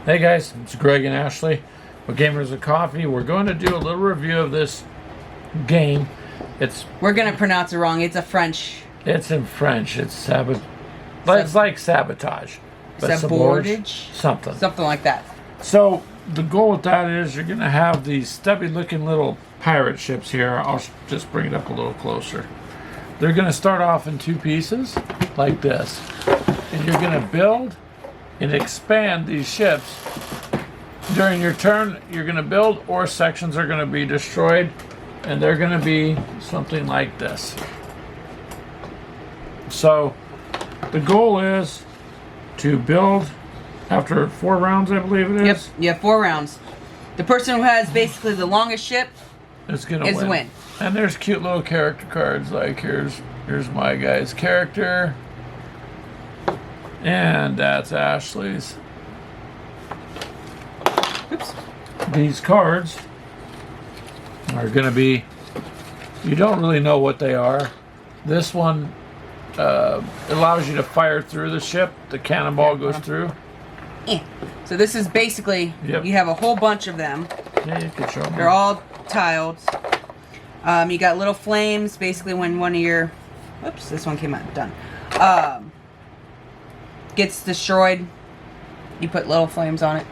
Hey guys, it's Greg and Ashley with Gamers of Coffee. We're going to do a little review of this game. We're gonna pronounce it wrong. It's a French. It's in French. It's it's like Sabordage. But Sabordage? Something like that. So the goal with that is you're going to have these stubby-looking little pirate ships here. I'll just bring it up a little closer. They're going to start off in two pieces like this, and you're going to build and expand these ships. During your turn, you're going to build, or sections are going to be destroyed, and they're going to be something like this. So the goal is to build after 4 rounds, I believe it is. Yep, yeah, 4 rounds. The person who has basically the longest ship is going to win. And there's cute little character cards, like here's my guy's character, and that's Ashley's. Oops. These cards are going to be, you don't really know what they are. This one allows you to fire through the ship. The cannonball goes through. So this is basically, you have a whole bunch of them. Yeah, you can show them. They're all tiled. You got little flames, basically when one of your, oops, this one came out, done, gets destroyed, you put little flames on it,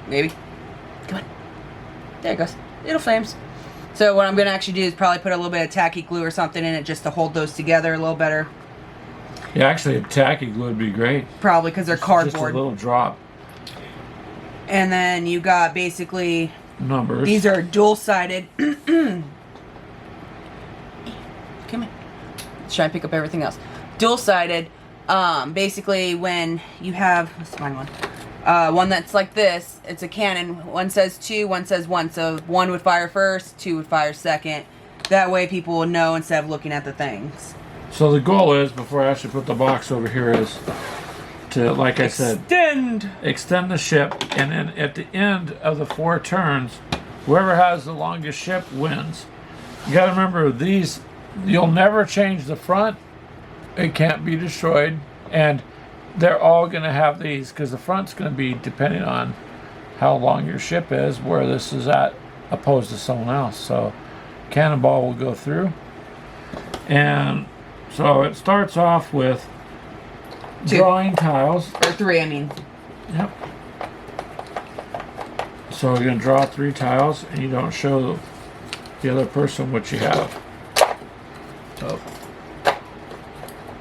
maybe. Come on. There it goes. Little flames. So what I'm going to actually do is probably put a little bit of tacky glue or something in it just to hold those together a little better. Yeah, actually a tacky glue would be great. Probably because they're cardboard. Just a little drop. And then you got basically numbers. These are dual-sided. Come here. Let's try and pick up everything else. Dual-sided. Basically, when you have, let's find one. One that's like this. It's a cannon. One says 2, one says 1. So 1 would fire first, 2 would fire second. That way, people would know instead of looking at the things. So the goal is, before I actually put the box over here, is to, like I said, extend the ship, and then at the end of the 4 turns, whoever has the longest ship wins. You got to remember, these, you'll never change the front. It can't be destroyed, and they're all going to have these, because the front's going to be depending on how long your ship is, where this is at, opposed to someone else. So cannonball will go through, and so it starts off with 2. Drawing tiles. Or 3, I mean. Yep. So you're going to draw 3 tiles, and you don't show the other person what you have. So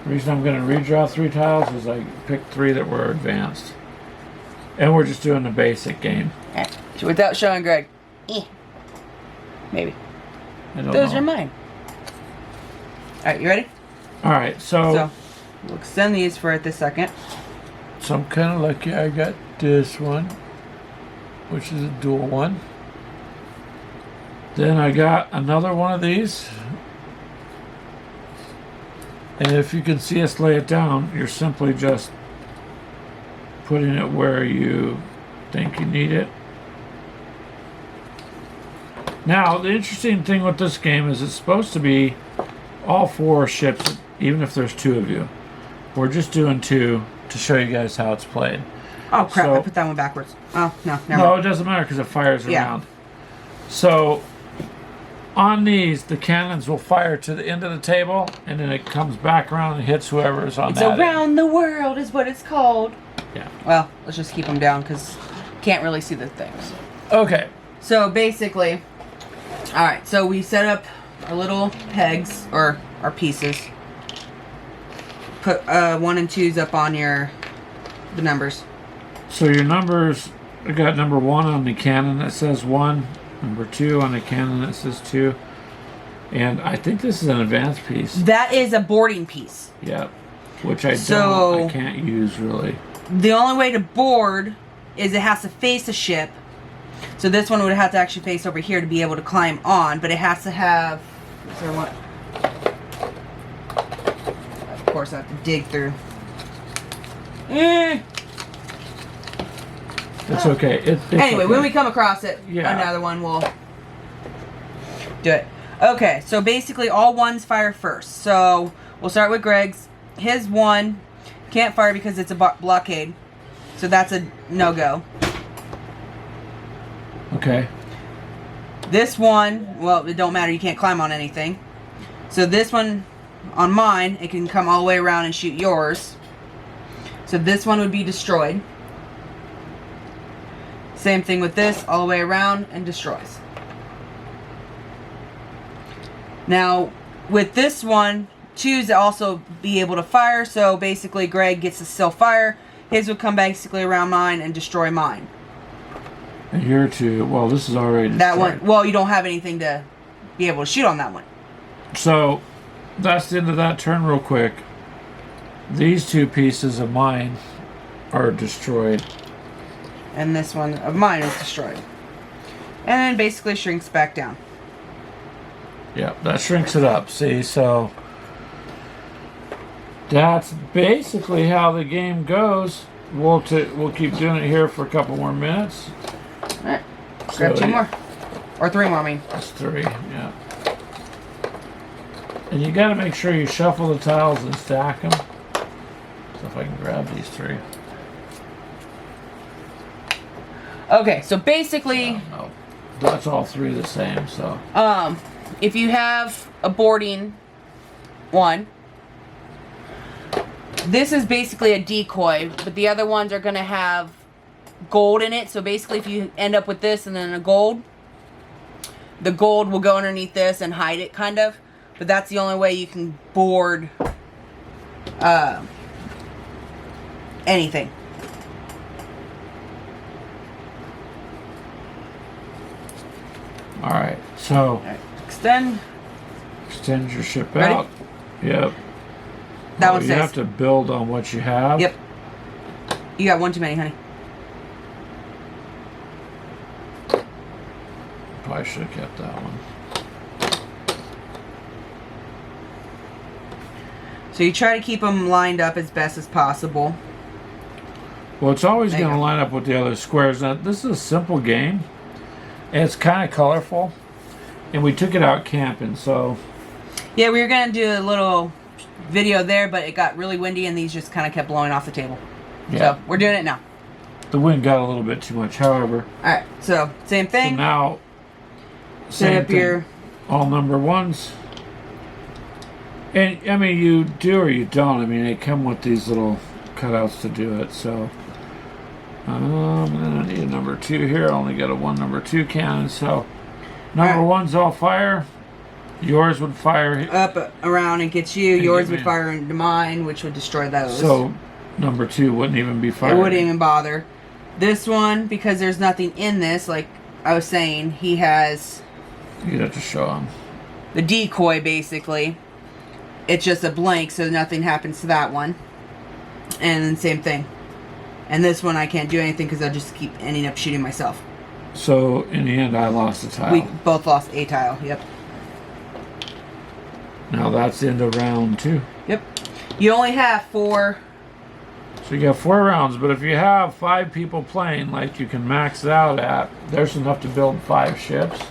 the reason I'm going to redraw 3 tiles is I picked 3 that were advanced. And we're just doing the basic game. Without showing Greg. Maybe. Those are mine. Alright, you ready? Alright, so we'll extend these for this second. So I'm kind of lucky I got this one, which is a dual one. Then I got another one of these. And if you can see us lay it down, you're simply just putting it where you think you need it. Now, the interesting thing with this game is it's supposed to be all 4 ships, even if there's 2 of you. We're just doing 2 to show you guys how it's played. Oh crap, I put that one backwards. Oh, no, never No, mind. it doesn't matter because it fires around. So on these, the cannons will fire to the end of the table, and then it comes back around and hits whoever's on that It's around the world is what it's called. Yeah. Well, let's just keep them down because can't really see the things. Okay. So basically, alright, so we set up our little pegs, or our pieces. Put 1 and 2s up on the numbers. So your numbers, I got number 1 on the cannon that says 1, number 2 on the cannon that says 2, and I think this is an advanced piece. That is a boarding piece. Yeah, which I can't use really. The only way to board is it has to face a ship. So this one would have to actually face over here to be able to climb on, but it has to have, is there what? Of course I have to dig through. It's okay. It's anyway, okay. when we come across it, another one will do it. Okay, so basically all 1s fire first. So we'll start with Greg's. His 1 can't fire because it's a blockade. So that's a no-go. Okay. This one, well, it don't matter. You can't climb on anything. So this one, on mine, it can come all the way around and shoot yours. So this one would be destroyed. Same thing with this, all the way around and destroys. Now, with this one, choose to also be able to fire. So basically, Greg gets to still fire. His would come basically around mine and destroy mine. And here too. Well, this is already destroyed. That one. Well, you don't have anything to be able to shoot on that one. So that's the end of that turn. Real quick. These two pieces of mine are destroyed. And this one of mine is destroyed. And then basically shrinks back down. Yeah, that shrinks it up. See, so that's basically how the game goes. We'll keep doing it here for a couple more minutes. Alright. Grab two more. Or three more, I mean. That's three, yeah. And you got to make sure you shuffle the tiles and stack them. So if I can grab these three. Okay, so basically... No, that's all three the same, so... if you have a boarding one, this is basically a decoy, but the other ones are going to have gold in it. So basically, if you end up with this and then a gold, the gold will go underneath this and hide it, kind of. But that's the only way you can board anything. All right, so All right, extend your ship Ready? out. Yep. That one You says. have to build on what you have. Yep. You got one too many, honey. Probably should have kept that one. So you try to keep them lined up as best as possible. Well, it's always There you going to go. line up with the other squares. Now, this is a simple game. And it's kind of colorful. And we took it out camping, so... Yeah, we were going to do a little video there, but it got really windy and these just kind of kept blowing off the table. Yeah. So we're doing it now. The wind got a little bit too much, however. Alright, so same So thing. now... Set same up thing. your... All number ones. And, I mean, you do or you don't. I mean, they come with these little cutouts to do it, so... and then I need a number two here. I only got a one number two cannon, so... Number Alright. one's all fire. Yours would fire... Up, around, and get you. And Yours get would me. fire into mine, which would destroy those. So, number two wouldn't even be it fired. wouldn't even bother. This one, because there's nothing in this, like I was saying, he has You'd have to show him. the decoy, basically. It's just a blank, so nothing happens to that one. And then same thing. And this one, I can't do anything because I'll just keep ending up shooting myself. So, in the end, I lost a tile. We both lost a tile, yep. Now, that's the end of round two. Yep. You only have 4. So, you got 4 rounds, but if you have 5 people playing, like you can max it out at, there's enough to build 5 ships.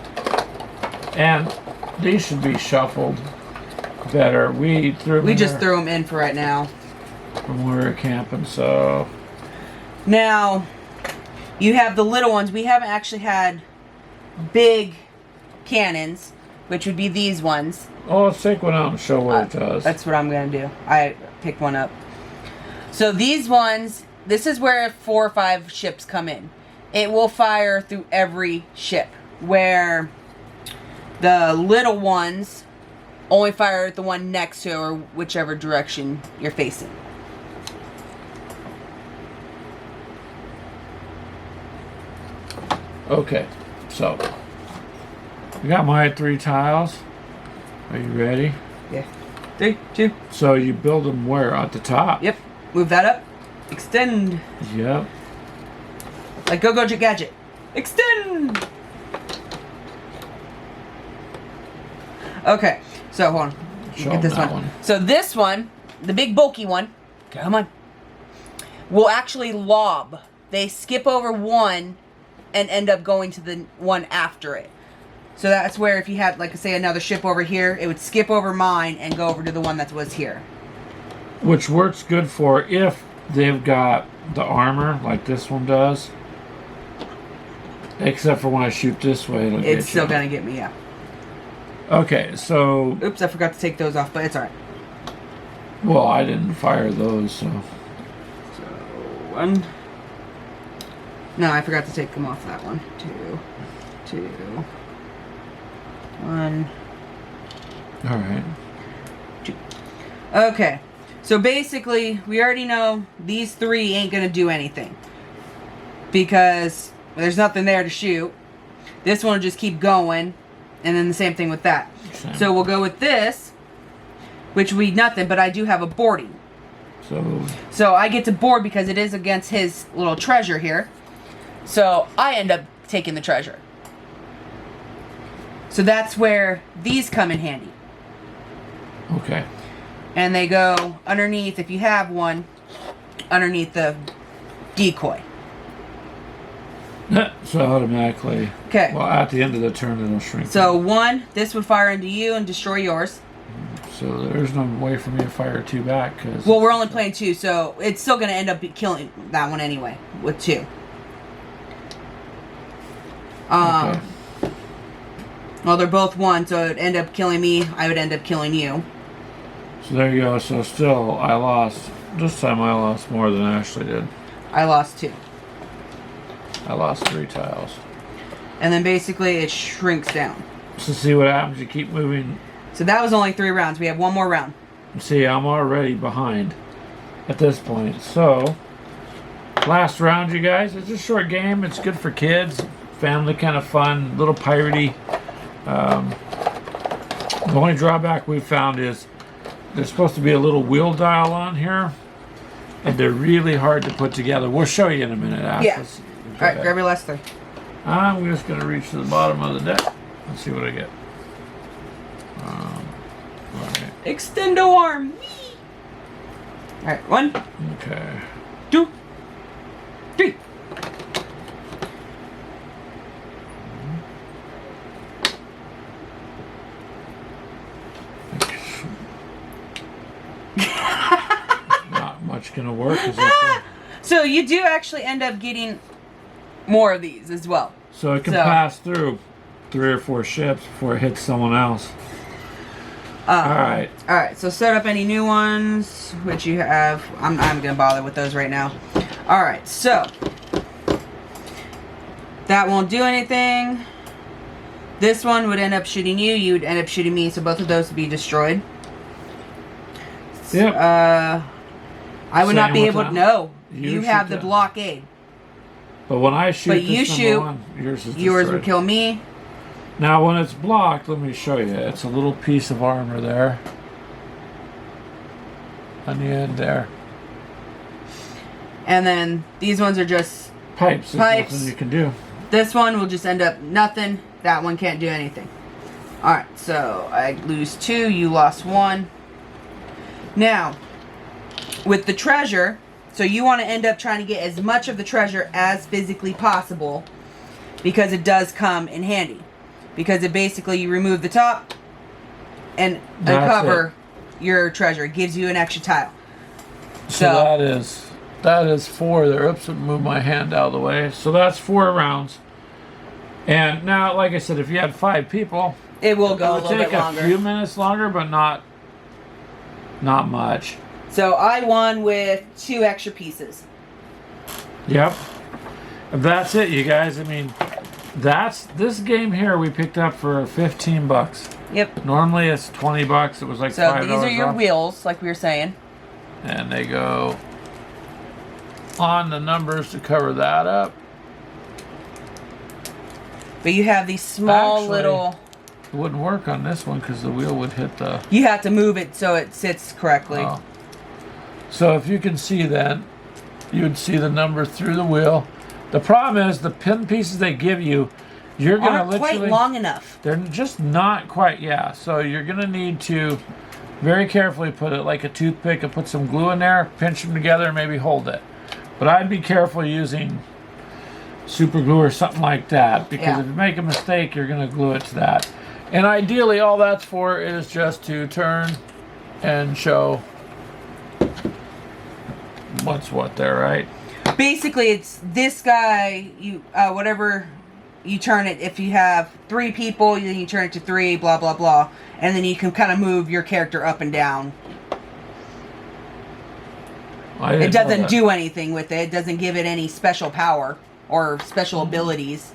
And these should be shuffled better. We just threw them in for right now. When we were camping, so... Now, you have the little ones. We haven't actually had big cannons, which would be these ones. Oh, let's take one out and show what it does. That's what I'm going to do. I picked one up. So these ones, this is where 4 or 5 ships come in. It will fire through every ship, where the little ones only fire at the one next to or whichever direction you're facing. Okay, so we got my 3 tiles. Are you ready? Yeah. 3, 2. So you build them where? At the top? Yep. Move that up. Extend. Yep. Like Go Gadget. Extend! Okay. So, hold on. Show Get this them that one. one. So this one, the big bulky one, come on, will actually lob. They skip over one and end up going to the one after it. So that's where if you had, like, say, another ship over here, it would skip over mine and go over to the one that was here. Which works good for if they've got the armor, like this one does. Except for when I shoot this way, it'll get you. It's still gonna get me, yeah. Okay, so... Oops, I forgot to take those off, but it's alright. Well, I didn't fire those, so... So, 1. No, I forgot to take them off that one. 2, 2, 1. Alright. 2. Okay. So basically, we already know these 3 ain't gonna do anything. Because there's nothing there to shoot. This one will just keep going. And then the same thing with that. Same. So we'll go with this. Which we nothing, but I do have a boarding. So I get to board because it is against his little treasure here. So I end up taking the treasure. So that's where these come in handy. Okay. And they go underneath, if you have one, underneath the decoy. So automatically... Okay. Well, at the end of the turn, it'll shrink. So 1, this would fire into you and destroy yours. So there's no way for me to fire 2 back. Cause Well, we're only playing 2, so it's still going to end up killing that one anyway, with 2. Okay. Well, they're both 1, so it would end up killing me. I would end up killing you. So there you go. So still, I lost. This time I lost more than Ashley did. I lost 2. I lost 3 tiles. And then basically it shrinks down. So see what happens. You keep moving. So that was only 3 rounds. We have 1 more round. See, I'm already behind at this point. So, last round, you guys. It's a short game. It's good for kids. Family kind of fun. Little piratey. The only drawback we've found is there's supposed to be a little wheel dial on here. And they're really hard to put together. We'll show you in a minute. Ash. Yeah. Alright, grab your last 3. I'm just going to reach to the bottom of the deck. Let's see what I get. Alright. Extendo arm. Alright, 1, Okay. 2, 3. Not much going to work. Is that So you do actually end up getting more of these as well. so it can pass through 3 or 4 ships before it hits someone else. Alright. Alright, so set up any new ones, which you have. I'm going to bother with those right now. Alright, so. That won't do anything. This one would end up shooting you. You would end up shooting me, so both of those would be destroyed. Yep. I would not be Same able with to. that. No. You You shoot have the that. blockade. But when I shoot But you this shoot, number 1, yours is Yours destroyed. would kill me. Now when it's blocked, let me show you. It's a little piece of armor there. On the end there. And then these ones are just Pipes. There's Pipes. nothing you can do. This one will just end up nothing. That one can't do anything. Alright, so I lose 2. You lost 1. Now, with the treasure, so you want to end up trying to get as much of the treasure as physically possible. Because it does come in handy. Because it basically, you remove the top and That's uncover your treasure. It gives you an extra tile. So that is 4 there. Oops, move my hand out of the way. So that's 4 rounds. And now, like I said, if you had 5 people, It will go a it little would take bit a longer. few minutes longer, but not much. So I won with 2 extra pieces. Yep. That's it, you guys. I mean, this game here we picked up for $15. Yep. Normally it's $20. It was like So $5 these are your off. wheels, like we were saying. And they go on the numbers to cover that up. But you have these small Actually, little... It wouldn't work on this one because the wheel would hit the... You have to move it so it sits correctly. Oh. So if you can see that, you'd see the number through the wheel. The problem is the pin pieces they give you, you're going to Aren't literally... quite long enough. They're just not quite, yeah. So you're going to need to very carefully put it like a toothpick and put some glue in there, pinch them together, and maybe hold it. But I'd be careful using super glue or something like that, because if you make a mistake, you're going to glue it to that. And ideally, all that's for is just to turn and show what's what there, right? Basically, it's this guy, you whatever you turn it, if you have 3 people, then you turn it to 3, blah, blah, blah. And then you can kind of move your character up and down. It doesn't do anything with it. It doesn't give it any special power or special abilities.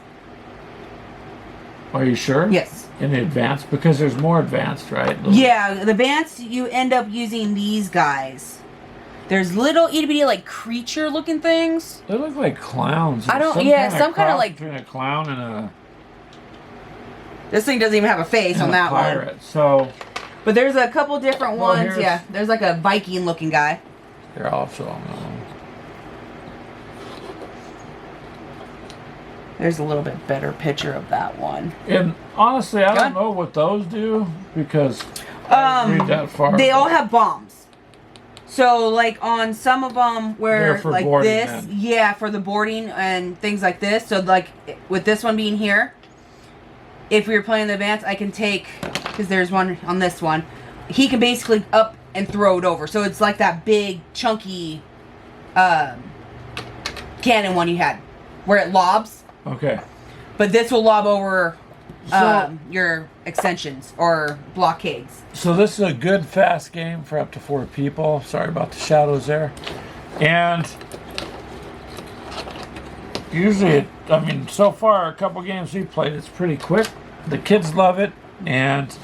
Are you sure? Yes. In the advanced? Because there's more advanced, right? Yeah, the advanced, you end up using these guys. There's little itty bitty like creature looking things. They look like clowns. I don't, some kind of like between a clown and a... This thing doesn't even have a face on that pirate. one. So... But there's a couple different ones, yeah. There's like a Viking looking guy. They're also... There's a little bit better picture of that one. And honestly, I don't know what those do because I didn't read that far. They all have bombs. So, like on some of them where for like boarding, this, then. yeah, for the boarding and things like this. So, like with this one being here, if we were playing the advance, I can take, because there's one on this one. He can basically up and throw it over. So it's like that big chunky cannon one you had, where it lobs. Okay. But this will lob over your extensions or blockades. So this is a good fast game for up to 4 people. Sorry about the shadows there. And usually, I mean, so far, a couple games we played, it's pretty quick. The kids love it. And,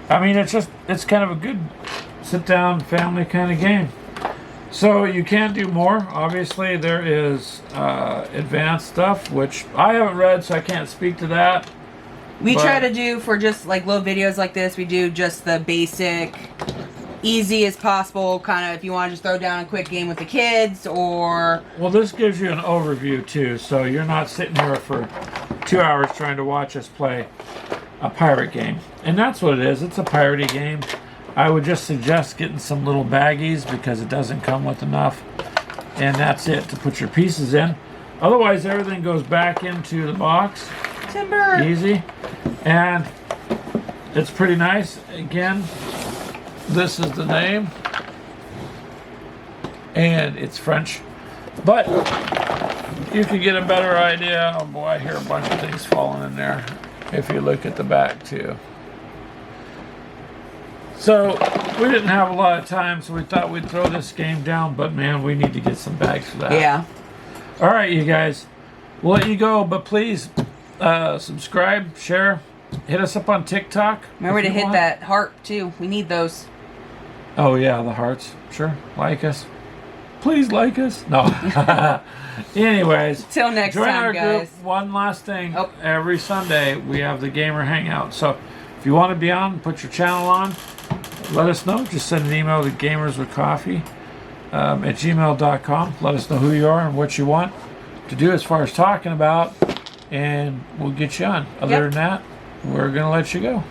I mean, it's kind of a good sit-down family kind of game. So you can do more. Obviously, there is advanced stuff, which I haven't read, so I can't speak to that. We try to do, for just like little videos like this, we do just the basic, easy as possible, kind of if you want to just throw down a quick game with the kids, or... Well, this gives you an overview, too, so you're not sitting here for 2 hours trying to watch us play a pirate game. And that's what it is. It's a piratey game. I would just suggest getting some little baggies because it doesn't come with enough. And that's it to put your pieces in. Otherwise, everything goes back into the box. Timber! Easy. And it's pretty nice. Again, this is the name. And it's French. But you can get a better idea. Oh boy, I hear a bunch of things falling in there. If you look at the back too. So, we didn't have a lot of time, so we thought we'd throw this game down, but man, we need to get some bags for that. Yeah. Alright, you guys. We'll let you go, but please subscribe, share, hit us up on TikTok. Remember to hit that heart, too. We need those. Oh, yeah, the hearts. Sure. Like us. Please like us. No. Anyways. Till next join time, our guys. Group. One last thing. Every Sunday, we have the Gamer Hangout. So, if you want to be on, put your channel on. Let us know. Just send an email to gamerswithcoffee at gmail.com. Let us know who you are and what you want to do as far as talking about, and we'll get you on. Other than that, we're going to let you go.